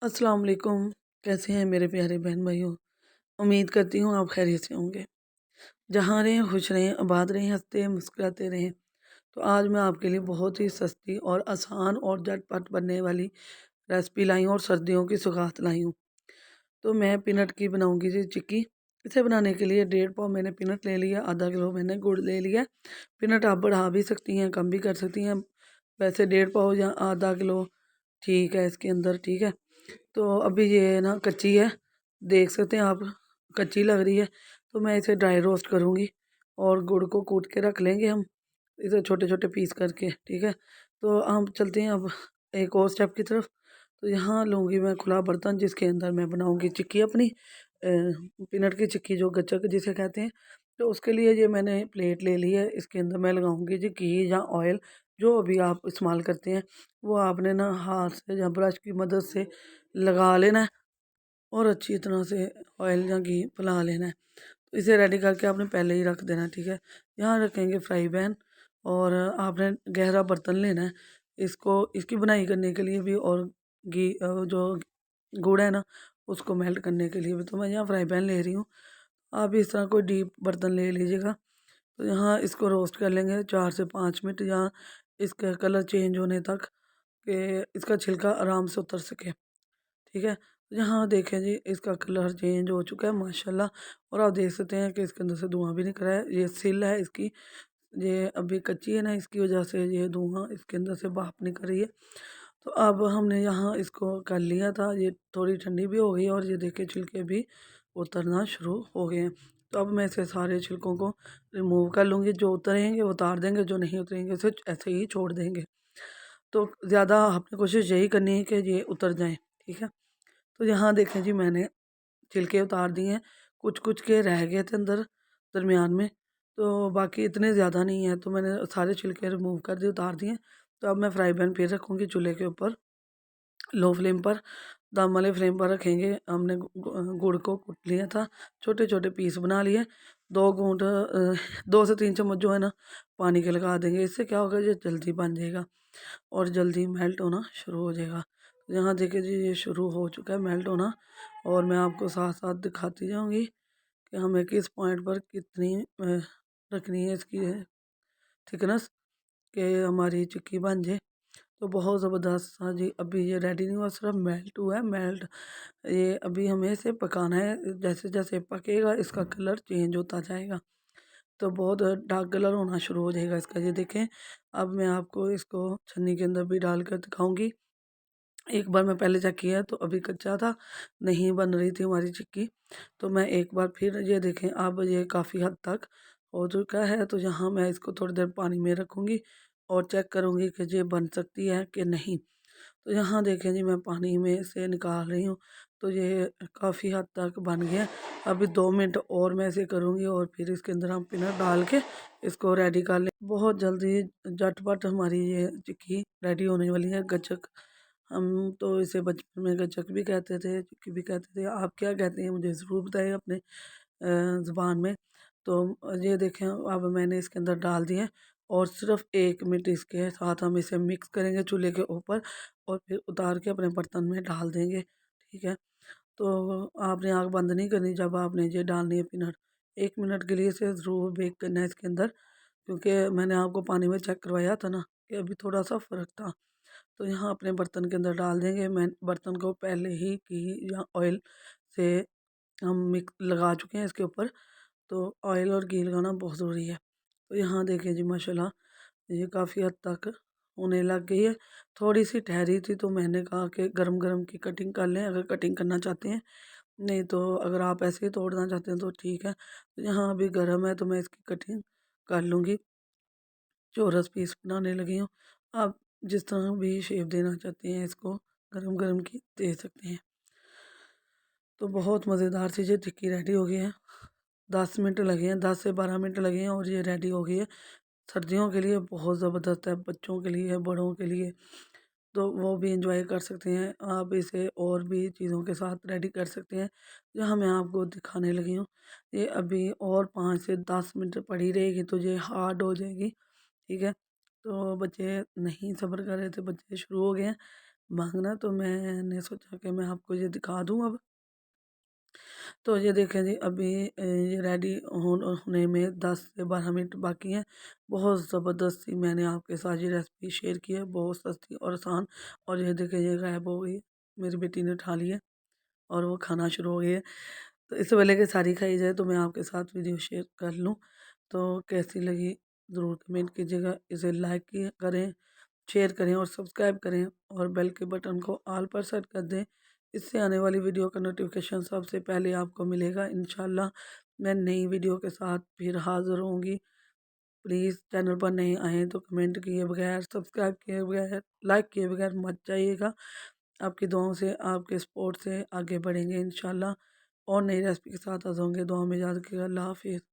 अस्सलाम वालेकुम। कैसे हैं मेरे प्यारे बहन भाइयों। उम्मीद करती हूँ आप खैरियत से होंगे। जहाँ रहें खुश रहें, आबाद रहें, हंसते मुस्कुराते रहें। तो आज मैं आपके लिए बहुत ही सस्ती और आसान और झटपट बनने वाली रेसिपी लाई हूँ और सर्दियों की सौगात लाई हूँ। तो मैं पीनट की बनाऊँगी जी चिक्की। इसे बनाने के लिए 1.5 पाव मैंने पीनट ले लिया, आधा किलो मैंने गुड़ ले लिया। पीनट आप बढ़ा भी सकती हैं, कम भी कर सकती हैं। वैसे 1.5 पाव या आधा किलो ठीक है इसके अंदर, ठीक है। तो अभी ये ना कच्ची है, देख सकते हैं आप, कच्ची लग रही है। तो मैं इसे ड्राई रोस्ट करूँगी और गुड़ को कूट के रख लेंगे हम, इसे छोटे छोटे पीस करके, ठीक है। तो हम चलते हैं अब एक और स्टेप की तरफ। तो यहाँ लूँगी मैं खुला बर्तन जिसके अंदर मैं बनाऊँगी चिक्की अपनी, पीनट की चिक्की जो गच्चक जिसे कहते हैं। तो उसके लिए ये मैंने प्लेट ले ली है, इसके अंदर मैं लगाऊँगी जी घी या ऑयल, जो भी आप इस्तेमाल करते हैं वो आपने ना हाथ से या ब्रश की मदद से लगा लेना है और अच्छी तरह से ऑयल या घी फैला लेना है। तो इसे रेडी करके आपने पहले ही रख देना है, ठीक है। यहाँ रखेंगे फ्राई पैन और आपने गहरा बर्तन लेना है। इसको इसकी बुनाई करने के लिए भी और जो गुड़ है ना उसको मेल्ट करने के लिए भी। तो मैं यहाँ फ्राई पैन ले रही हूँ, आप इस तरह कोई डीप बर्तन ले लीजिएगा। तो यहाँ इसको रोस्ट कर लेंगे 4 से 5 मिनट, यहाँ इसका कलर चेंज होने तक, कि इसका छिलका आराम से उतर सके, ठीक है। तो यहाँ देखें जी इसका कलर चेंज हो चुका है माशाल्लाह। और आप देख सकते हैं कि इसके अंदर से धुआं भी निकल रहा है, ये सिल है इसकी, ये अभी कच्ची है ना, इसकी वजह से ये धुआं इसके अंदर से भाप निकल रही है। तो अब हमने यहाँ इसको कर लिया था, ये थोड़ी ठंडी भी हो गई और ये देखिए छिलके भी उतरना शुरू हो गए हैं। तो अब मैं इसे सारे छिलकों को रिमूव कर लूँगी, जो उतरेंगे उतार देंगे, जो नहीं उतरेंगे उसे ऐसे ही छोड़ देंगे। तो ज़्यादा आपने कोशिश यही करनी है कि ये उतर जाएँ, ठीक है। तो यहाँ देखें जी मैंने छिलके उतार दिए हैं, कुछ कुछ के रह गए थे अंदर दरमियान में, तो बाकी इतने ज़्यादा नहीं है, तो मैंने सारे छिलके रिमूव कर दिए, उतार दिए। तो अब मैं फ्राई पैन फिर रखूँगी चूल्हे के ऊपर, लो फ्लेम पर, दम वाले फ्लेम पर रखेंगे। हमने गुड़ को कूट लिया था, छोटे छोटे पीस बना लिए। 2 से 3 चम्मच जो है ना पानी के लगा देंगे, इससे क्या होगा ये जल्दी बन जाएगा और जल्दी मेल्ट होना शुरू हो जाएगा। तो यहाँ देखिए जी ये शुरू हो चुका है मेल्ट होना, और मैं आपको साथ साथ दिखाती जाऊँगी कि हमें किस पॉइंट पर कितनी रखनी है इसकी थिकनेस, कि हमारी चिक्की बन जाए। तो बहुत ज़बरदस्त, हाँ जी, अभी ये रेडी नहीं हुआ, सिर्फ मेल्ट हुआ है, मेल्ट। ये अभी हमें इसे पकाना है, जैसे जैसे पकेगा इसका कलर चेंज होता जाएगा, तो बहुत डार्क कलर होना शुरू हो जाएगा इसका। ये देखें, अब मैं आपको इसको छन्नी के अंदर भी डाल कर दिखाऊंगी। एक बार मैं पहले चेक किया तो अभी कच्चा था, नहीं बन रही थी हमारी चिक्की। तो मैं एक बार फिर, ये देखें अब ये काफ़ी हद तक हो चुका है। तो यहाँ मैं इसको थोड़ी देर पानी में रखूँगी और चेक करूँगी कि ये बन सकती है कि नहीं। तो यहाँ देखें जी मैं पानी में से निकाल रही हूँ, तो ये काफ़ी हद तक बन गया है। अभी 2 मिनट और मैं इसे करूँगी और फिर इसके अंदर हम पीनट डाल के इसको रेडी कर लें। बहुत जल्दी झटपट हमारी ये चिक्की रेडी होने वाली है, गचक। हम तो इसे बचपन में गचक भी कहते थे, चिक्की भी कहते थे, आप क्या कहते हैं मुझे ज़रूर बताइए अपने ज़ुबान में। तो ये देखें अब मैंने इसके अंदर डाल दिए हैं और सिर्फ 1 मिनट इसके साथ हम इसे मिक्स करेंगे चूल्हे के ऊपर और फिर उतार के अपने बर्तन में डाल देंगे, ठीक है। तो आपने आग बंद नहीं करनी जब आपने ये डालनी है पीनट। 1 मिनट के लिए इसे ज़रूर बेक करना है इसके अंदर, क्योंकि मैंने आपको पानी में चेक करवाया था ना कि अभी थोड़ा सा फ़र्क था। तो यहाँ अपने बर्तन के अंदर डाल देंगे। मैं बर्तन को पहले ही घी या ऑयल से हम मिक्स लगा चुके हैं इसके ऊपर, तो ऑयल और घी लगाना बहुत ज़रूरी है। तो यहाँ देखें जी माशाल्लाह ये काफ़ी हद तक होने लग गई है। थोड़ी सी ठहरी थी तो मैंने कहा कि गरम गरम की कटिंग कर लें अगर कटिंग करना चाहते हैं, नहीं तो अगर आप ऐसे ही तोड़ना चाहते हैं तो ठीक है। तो यहाँ अभी गर्म है तो मैं इसकी कटिंग कर लूँगी, चौरस पीस बनाने लगी हूँ। आप जिस तरह भी शेप देना चाहते हैं इसको गरम गरम की दे सकते हैं। तो बहुत मज़ेदार सी ये टिक्की रेडी हो गई है। 10 मिनट लगे हैं, 10 से 12 मिनट लगे हैं और ये रेडी हो गई है। सर्दियों के लिए बहुत ज़बरदस्त है, बच्चों के लिए, बड़ों के लिए, तो वो भी इंजॉय कर सकते हैं। आप इसे और भी चीज़ों के साथ रेडी कर सकते हैं, जहाँ मैं आपको दिखाने लगी हूँ। ये अभी और 5 से 10 मिनट पड़ी रहेगी तो ये हार्ड हो जाएगी, ठीक है। तो बच्चे नहीं सब्र कर रहे थे, बच्चे शुरू हो गए हैं। मांगना, तो मैंने सोचा कि मैं आपको ये दिखा दूँ अब। तो ये देखें जी, अभी ये रेडी होने में 10 से 12 मिनट बाकी हैं। बहुत ज़बरदस्ती मैंने आपके साथ ये रेसिपी शेयर की है, बहुत सस्ती और आसान। और ये देखें, ये गायब हो गई, मेरी बेटी ने उठा ली है और वो खाना शुरू हो गई है। तो इससे पहले कि सारी खाई जाए, तो मैं आपके साथ वीडियो शेयर कर लूँ। तो कैसी लगी ज़रूर कमेंट कीजिएगा। इसे लाइक करें, शेयर करें और सब्सक्राइब करें, और बेल के बटन को ऑल पर सेट कर दें। इससे आने वाली वीडियो का नोटिफिकेशन सबसे पहले आपको मिलेगा। इंशाल्लाह मैं नई वीडियो के साथ फिर हाज़िर होंगी। प्लीज़ चैनल पर नए आएँ तो कमेंट किए बगैर, सब्सक्राइब किए बगैर, लाइक किए बगैर मत जाइएगा। आपकी दुआओं से, आपके सपोर्ट से आगे बढ़ेंगे इंशाल्लाह। और नई रेसिपी के साथ हाज़िर होंगे। दुआ में याद रखिएगा। अल्लाह हाफ़िज़।